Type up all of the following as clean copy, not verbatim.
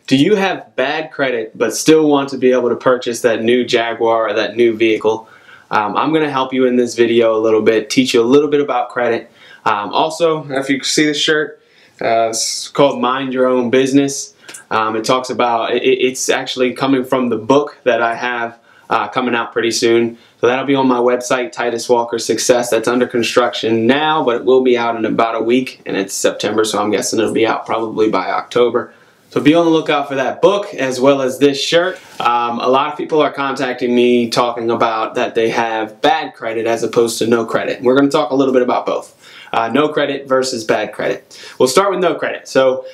Do you have bad credit but still want to be able to purchase that new Jaguar or that new vehicle? I'm going to help you in this video a little bit, teach you a little bit about credit. Also, if you see this shirt, it's called Mind Your Own Business. It talks about, it's actually coming from the book that I have coming out pretty soon. So that'll be on my website, Titus Walker Success. That's under construction now, but it will be out in about a week, and it's September, so I'm guessing it'll be out probably by October. So be on the lookout for that book as well as this shirt. A lot of people are contacting me talking about that they have bad credit as opposed to no credit. We're going to talk a little bit about both. No credit versus bad credit. We'll start with no credit. So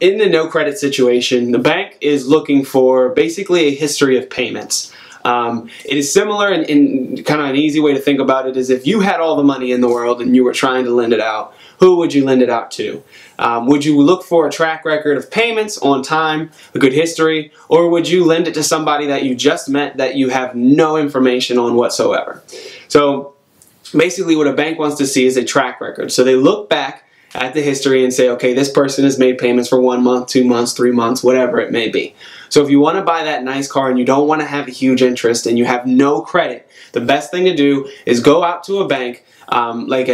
in the no credit situation, the bank is looking for basically a history of payments. It is similar in kind of an easy way to think about it is if you had all the money in the world and you were trying to lend it out, who would you lend it out to? Would you look for a track record of payments on time, a good history, or would you lend it to somebody that you just met that you have no information on whatsoever? So basically what a bank wants to see is a track record. So they look back at the history and say, okay, this person has made payments for 1 month, 2 months, 3 months, whatever it may be. So if you want to buy that nice car and you don't want to have a huge interest and you have no credit, the best thing to do is go out to a bank, like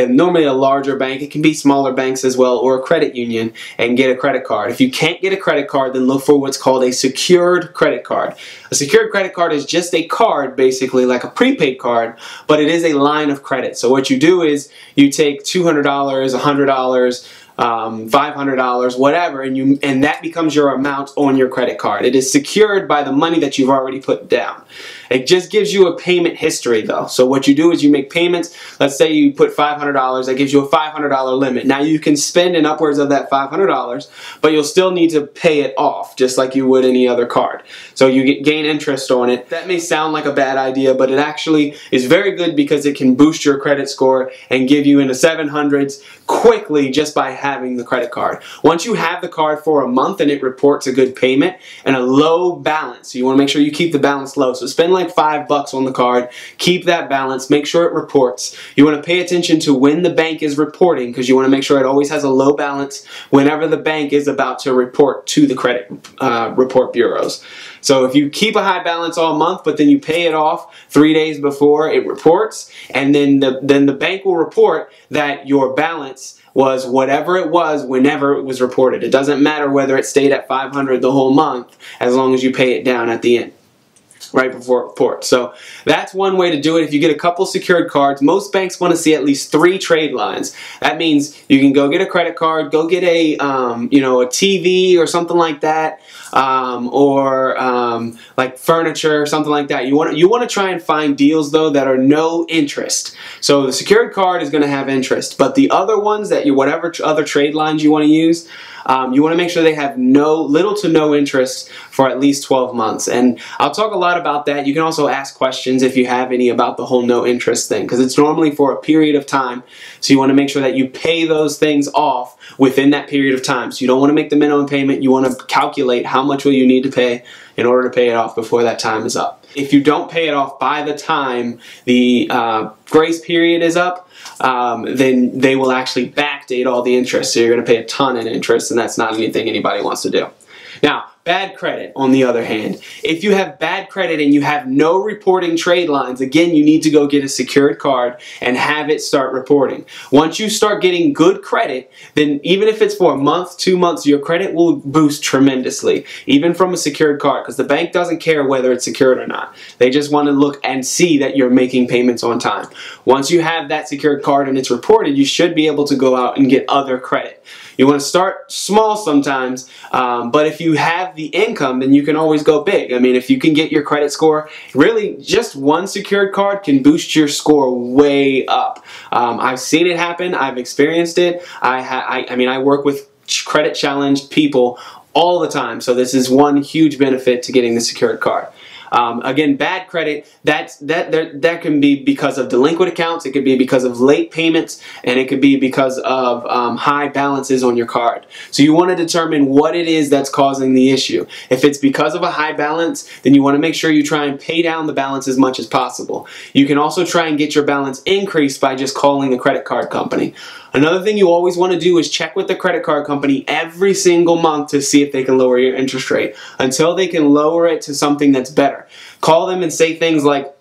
normally a larger bank, it can be smaller banks as well, or a credit union, and get a credit card. If you can't get a credit card, then look for what's called a secured credit card. A secured credit card is just a card, basically like a prepaid card, but it is a line of credit. So what you do is you take $200, $100, $500, whatever, and that becomes your amount on your credit card. It is secured by the money that you've already put down. It just gives you a payment history though. So what you do is you make payments. Let's say you put $500, that gives you a $500 limit. Now you can spend in upwards of that $500, but you'll still need to pay it off just like you would any other card. So you gain interest on it. That may sound like a bad idea, but it actually is very good because it can boost your credit score and give you into 700s quickly just by having the credit card. Once you have the card for a month and it reports a good payment and a low balance, so you want to make sure you keep the balance low. So spend like $5 on the card, keep that balance, make sure it reports. You want to pay attention to when the bank is reporting because you want to make sure it always has a low balance whenever the bank is about to report to the credit report bureaus. So if you keep a high balance all month, but then you pay it off 3 days before it reports, and then the bank will report that your balance was whatever it was whenever it was reported. It doesn't matter whether it stayed at 500 the whole month as long as you pay it down at the end, right before it reports. So that's one way to do it. If you get a couple secured cards, most banks want to see at least 3 trade lines. That means you can go get a credit card, go get a you know, a TV or something like that, like furniture or something like that. You want to try and find deals though that are no interest. So the secured card is going to have interest, but the other ones that whatever other trade lines you want to use, you want to make sure they have little to no interest for at least 12 months. And I'll talk a lot about that. You can also ask questions if you have any about the whole no interest thing, because it's normally for a period of time. So you want to make sure that you pay those things off within that period of time. So you don't want to make the minimum payment. You want to calculate how much will you need to pay in order to pay it off before that time is up. If you don't pay it off by the time the grace period is up, then they will actually backdate all the interest. So you're going to pay a ton in interest, and that's not anything anybody wants to do. Now, bad credit, on the other hand. If you have bad credit and you have no reporting trade lines, again, you need to go get a secured card and have it start reporting. Once you start getting good credit, then even if it's for a month, 2 months, your credit will boost tremendously, even from a secured card, because the bank doesn't care whether it's secured or not. They just want to look and see that you're making payments on time. Once you have that secured card and it's reported, you should be able to go out and get other credit. You want to start small sometimes, but if you have the income, then you can always go big. I mean, if you can get your credit score, really just one secured card can boost your score way up. I've seen it happen. I've experienced it. I mean, I work with credit challenged people all the time, so this is one huge benefit to getting the secured card. Again, bad credit, that can be because of delinquent accounts, it could be because of late payments, and it could be because of high balances on your card. So you want to determine what it is that's causing the issue. If it's because of a high balance, then you want to make sure you try and pay down the balance as much as possible. You can also try and get your balance increased by just calling the credit card company. Another thing you always want to do is check with the credit card company every single month to see if they can lower your interest rate until they can lower it to something that's better. Call them and say things like,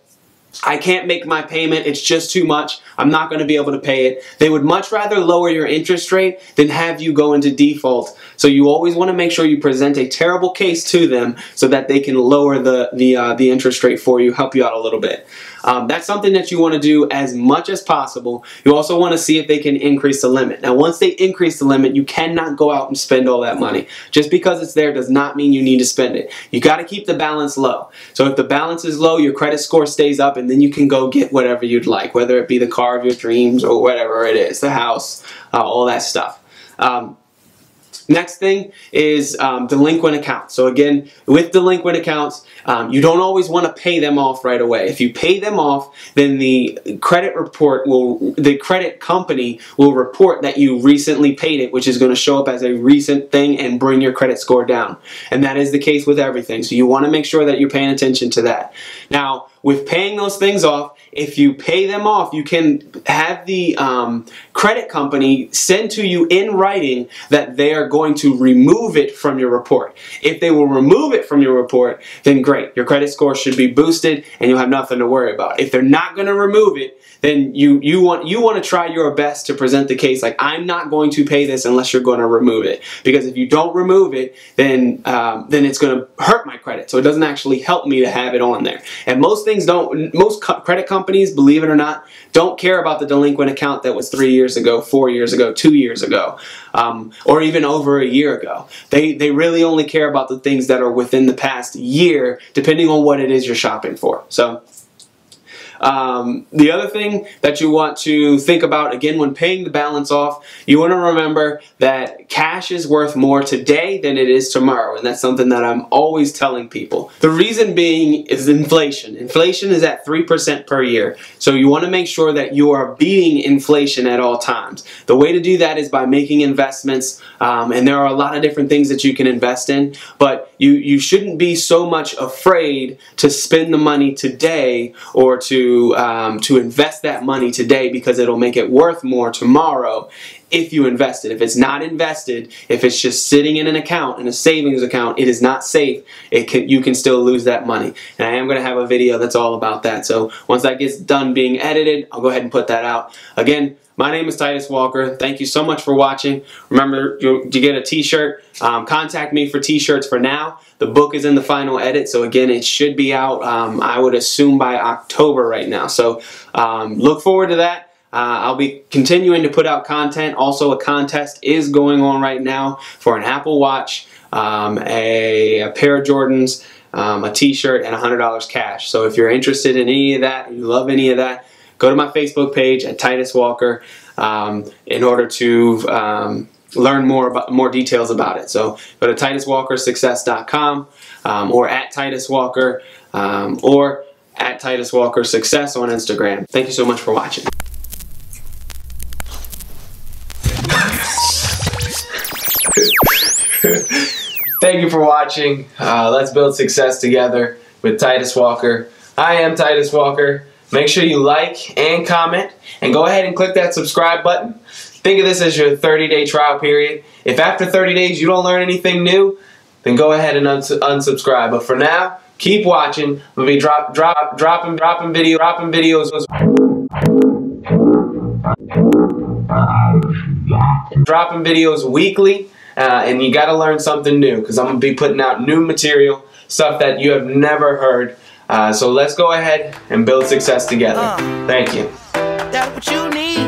I can't make my payment, it's just too much, I'm not going to be able to pay it. They would much rather lower your interest rate than have you go into default. So you always want to make sure you present a terrible case to them so that they can lower the interest rate for you, help you out a little bit. That's something that you want to do as much as possible. You also want to see if they can increase the limit. Now once they increase the limit, you cannot go out and spend all that money. Just because it's there does not mean you need to spend it. You got to keep the balance low. So if the balance is low, your credit score stays up, and then you can go get whatever you'd like, whether it be the car of your dreams or whatever it is, the house, all that stuff. Next thing is delinquent accounts. So again, with delinquent accounts, you don't always want to pay them off right away. If you pay them off, then the credit company will report that you recently paid it, which is going to show up as a recent thing and bring your credit score down. And that is the case with everything. So you want to make sure that you're paying attention to that. Now, with paying those things off, if you pay them off, you can have the credit company send to you in writing that they are going to remove it from your report. If they will remove it from your report, then great. Your credit score should be boosted and you'll have nothing to worry about. If they're not going to remove it, then you want to try your best to present the case like, I'm not going to pay this unless you're going to remove it. Because if you don't remove it, then it's going to hurt my credit. So it doesn't actually help me to have it on there. And most credit companies, believe it or not, don't care about the delinquent account that was 3 years ago, 4 years ago, 2 years ago, or even over a year ago. They really only care about the things that are within the past year, depending on what it is you're shopping for. So the other thing that you want to think about, again, when paying the balance off, you want to remember that cash is worth more today than it is tomorrow, and that's something that I'm always telling people. The reason being is inflation. Inflation is at 3% per year, so you want to make sure that you are beating inflation at all times. The way to do that is by making investments, and there are a lot of different things that you can invest in, but you shouldn't be so much afraid to spend the money today or to invest that money today, because it'll make it worth more tomorrow if you invest it. If it's not invested, if it's just sitting in an account, in a savings account, it is not safe. You can still lose that money. And I am going to have a video that's all about that. So once that gets done being edited, I'll go ahead and put that out. Again, my name is Titus Walker. Thank you so much for watching. Remember, to get a t-shirt, contact me for t-shirts for now. The book is in the final edit, so again, it should be out, I would assume, by October right now. So look forward to that. I'll be continuing to put out content. Also, a contest is going on right now for an Apple Watch, a pair of Jordans, a t-shirt, and $100 cash. So if you're interested in any of that, you love any of that, go to my Facebook page at Titus Walker in order to learn more details about it. So go to TitusWalkerSuccess.com or at Titus Walker or at Titus Walker Success on Instagram. Thank you so much for watching. Thank you for watching. Let's build success together with Titus Walker. I am Titus Walker. Make sure you like and comment, and go ahead and click that subscribe button. Think of this as your 30-day trial period. If after 30 days you don't learn anything new, then go ahead and unsubscribe. But for now, keep watching. We'll be dropping videos weekly, and you got to learn something new, because I'm going to be putting out new material, stuff that you have never heard. So let's go ahead and build success together. Thank you. That's what you need.